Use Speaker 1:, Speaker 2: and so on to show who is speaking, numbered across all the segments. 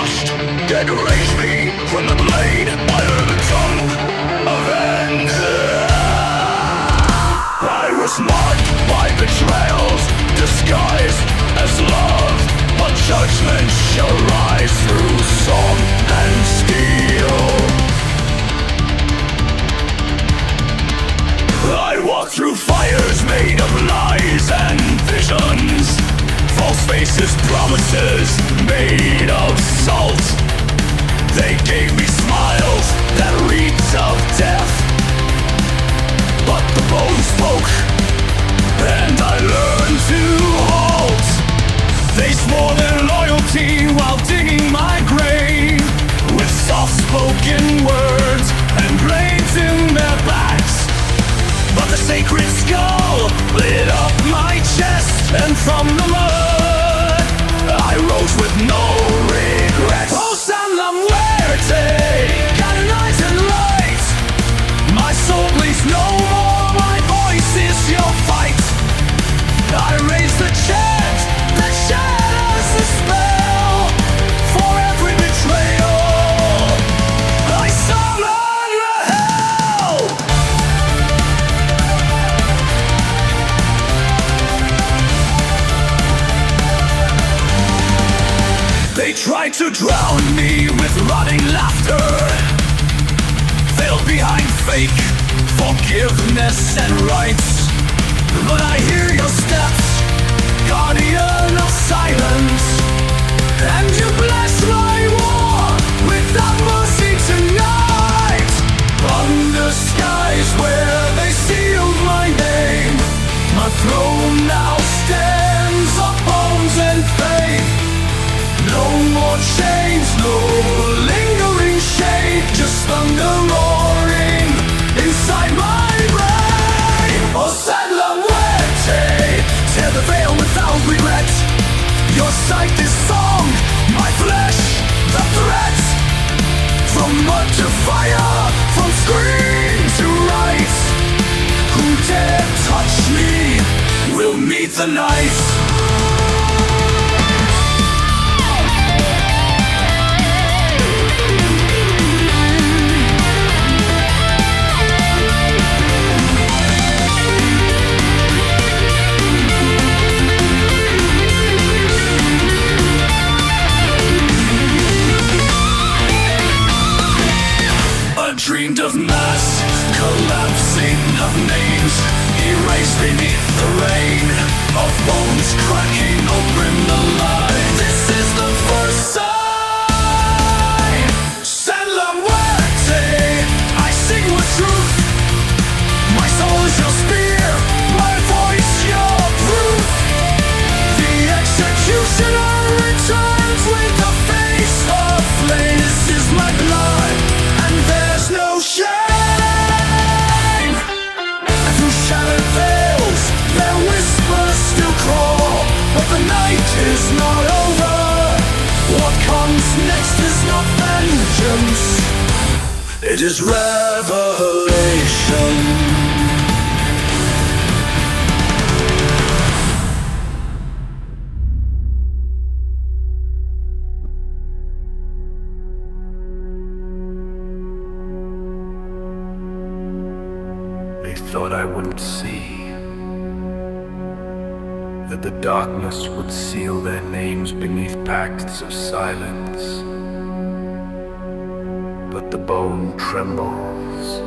Speaker 1: crushed, dead raise me from the blade under the tongue of end. I was marked by betrayals, disguised as love, but judgment shall rise through song and steel. I walk through fires made of lies and visions, false faces, promises made of salt. They gave me smiles that reeked of death, but the bone spoke, and I learned to halt. They swore their loyalty while digging my grave, with soft-spoken words and blades in their backs. But the sacred skull lit up my chest, and from the mud I rose with no regrets. Oh, San La Muerte, got a night and light. My soul bleeds no more, my voice is your fight. I raise the chant that shatters the spell. For every betrayal I summon hell. They tried to drown me with rotting laughter, veiled behind fake forgiveness and rights. But I hear your steps, guardian of silence, and you bless my war without mercy tonight. Under skies where they sealed my name, my throne now stands of bones and faith. No more chains, no lingering shade, just thunder roaring inside my brain. Oh, San La Muerte, tear the veil without regret. Your sight is song, my flesh, the threat. From mud to fire, from screen to right. Who dare touch me will meet the night. Dreamed of mass collapsing of names, erased beneath the rain of bones cracking open the line. This is the first sign. San La Muerte, I sing with truth. My soul is your spear, my voice your proof. The executioner returns with the face of flame. This is my blood, and there's no shame. And through shattered veils, their whispers still crawl. But the night is not over. What comes next is not vengeance, it is revelation.
Speaker 2: Thought I wouldn't see, that the darkness would seal their names beneath pacts of silence. But the bone trembles,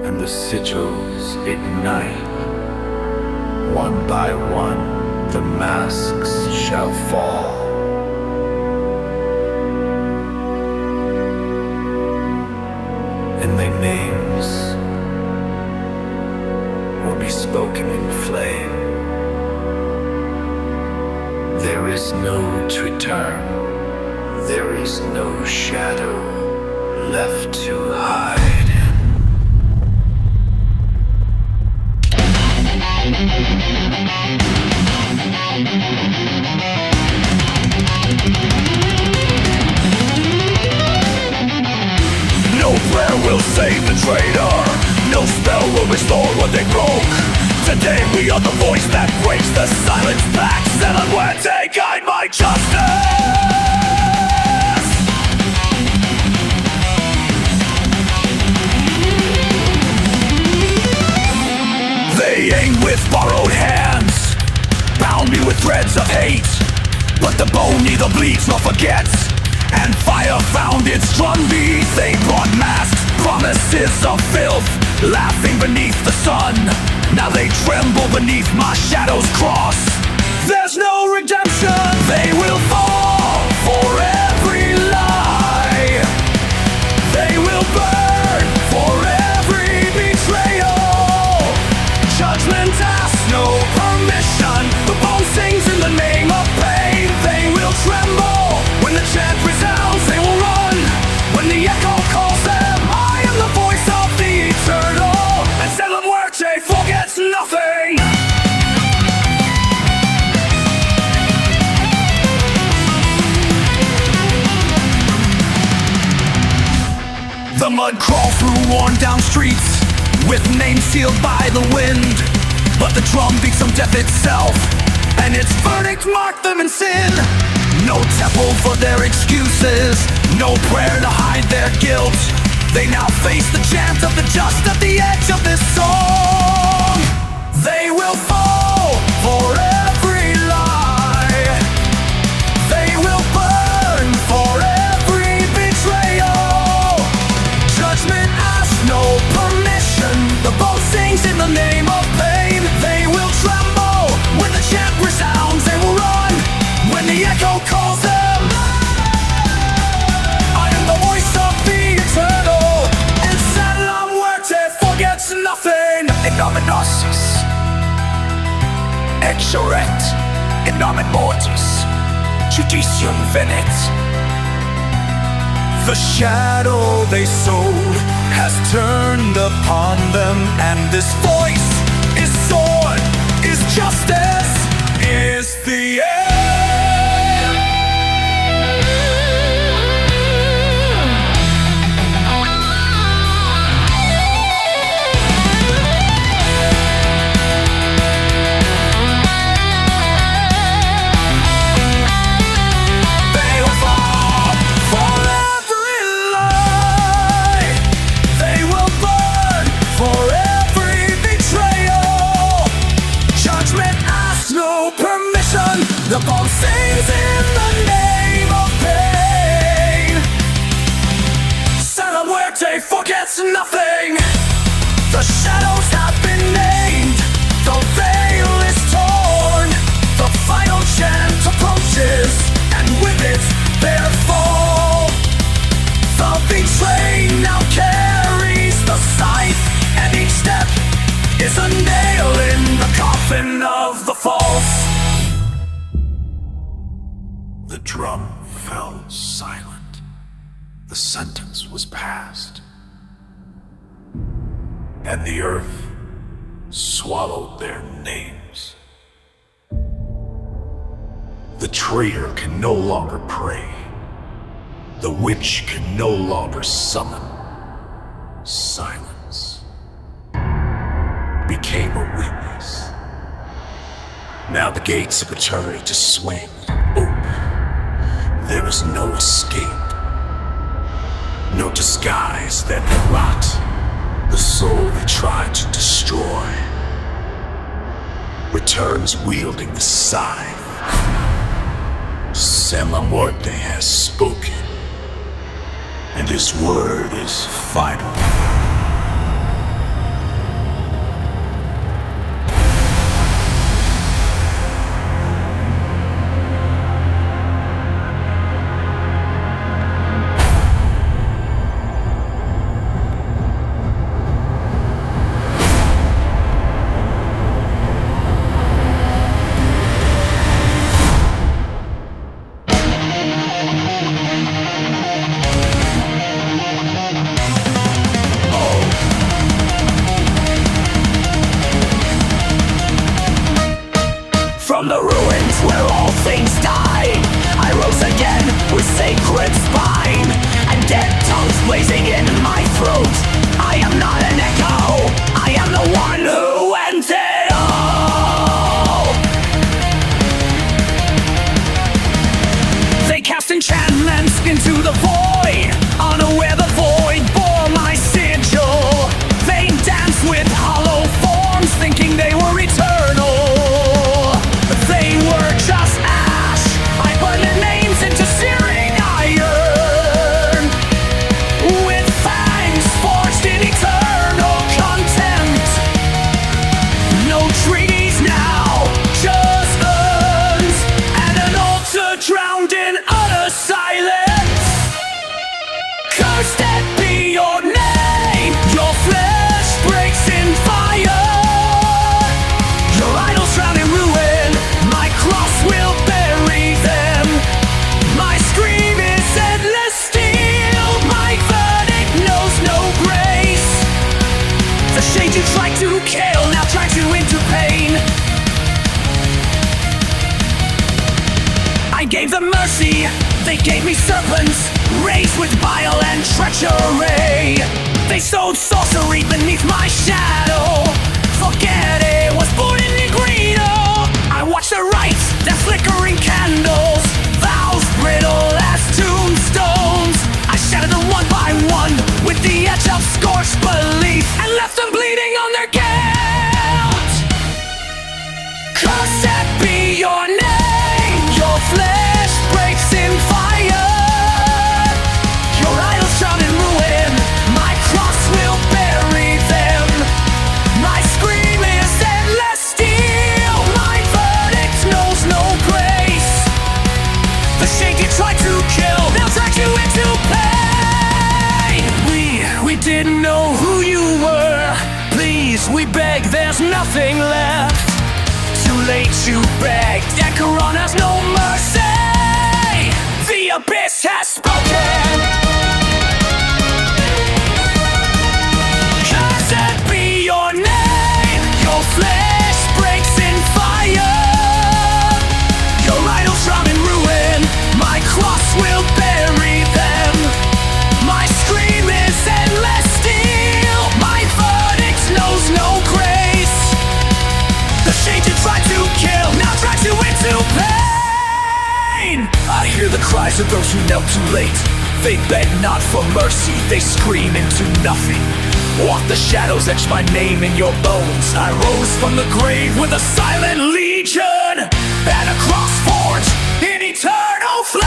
Speaker 2: and the sigils ignite. One by one, the masks shall fall. And their names will be spoken in flame. There is no return. There is no shadow left to hide.
Speaker 1: No prayer will save the traitor. No spell will restore what they broke. Today we are the voice that breaks the silence pact. San La Muerte, guide my justice. bound me with threads of hate, but the bone neither bleeds nor forgets, and fire found its drumbeat. They brought masks, promises of filth, laughing beneath the sun. Now they tremble beneath my shadow's cross. There's no redemption. They will fall for every lie. They will burn for every betrayal. Judgment asks no permission. The bone sings in the name of pain. They will tremble when the chant resounds. They will run when the echo calls them. I am the voice of the eternal, and Muerte forgets nothing. The mud crawl through worn-down streets, with names sealed by the wind. But the drum beats on death itself, and its verdict marked them in sin. No temple for their excuses, no prayer to hide their guilt. They now face the chant of the just at the edge of this song. They will fall for every lie. They will burn for every betrayal. Judgment asks no permission. The bow sings in the name of pain. They will tremble when the chant resounds. They will run when the echo calls them. I am the voice of the eternal, and Muerte forgets nothing. Ignominosis, exoret, in nomen mortis, judicium venet. The shadow they sowed has turned upon them, and this voice is sword, is justice, is the end. The bone sings in the name of pain. Muerte forgets nothing. The shadows have been named. The veil is torn. The final chant approaches, and with it their fall. The betrayed now carries the scythe, and each step is a nail in the coffin of the false.
Speaker 2: The drum fell silent. The sentence was passed. And the earth swallowed their names. The traitor can no longer pray. The witch can no longer summon. Silence became a witness. Now the gates of eternity swing open. There is no escape, no disguise that can rot the soul they tried to destroy. Returns wielding the scythe. Muerte has spoken, and his word is final.
Speaker 1: From the ruins where all things die, I rose again with sacred spine, and dead tongues blazing in my throat. I am not an echo, I am the one who ended all. They cast enchantments into the void, unaware the void bore my sigil. They danced with hollow forms, thinking they were eternal. They gave them mercy, they gave me serpents, raised with bile and treachery. They sowed sorcery beneath my shadow. Forget it was born in Negrito. I watched the rites, their flickering candles, vows brittle as tombstones. I shattered them one by one with the edge of scorched belief and left them bleeding on their guilt. Cursed be your name, your flesh breaks in fire. Your idols drown in ruin, my cross will bury them. My scream is endless steel, my verdict knows no grace. The shade you tried to kill now drags you into pain. We didn't know who you were. Please, we beg, there's nothing left. Too late to beg, Decaron has no mercy. The abyss has spoken. Cursed be your name, your flesh breaks in fire. Your idols drown in ruin, my cross will bury them. My scream is endless steel, my verdict knows no grace. The shade you tried to kill now drags you into pain. I hear the cries of those who knelt too late. They beg not for mercy, they scream into nothing. Walk the shadows, etch my name in your bones. I rose from the grave with a silent legion and a cross forged in eternal flame.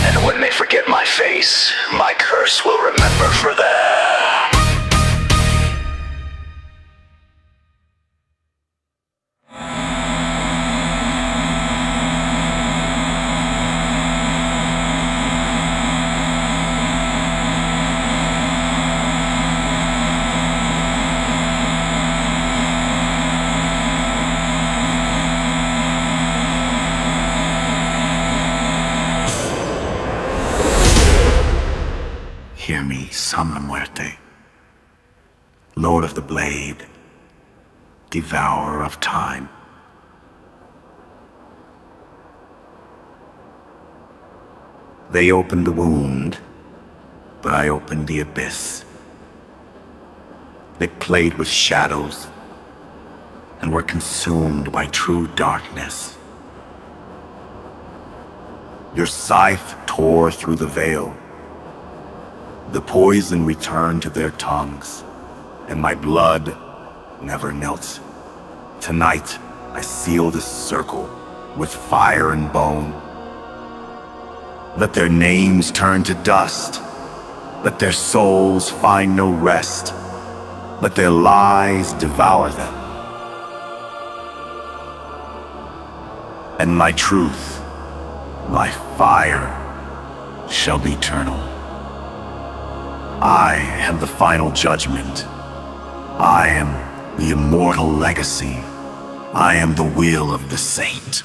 Speaker 1: And when they forget my face, my curse will remember for them.
Speaker 2: Hear me, Muerte, Lord of the Blade, Devourer of Time. They opened the wound, but I opened the abyss. They played with shadows and were consumed by true darkness. Your scythe tore through the veil. The poison returned to their tongues, and my blood never knelt. Tonight, I seal this circle with fire and bone. Let their names turn to dust. Let their souls find no rest. Let their lies devour them. And my truth, my fire, shall be eternal. I am the final judgment. I am the immortal legacy. I am the will of the saint.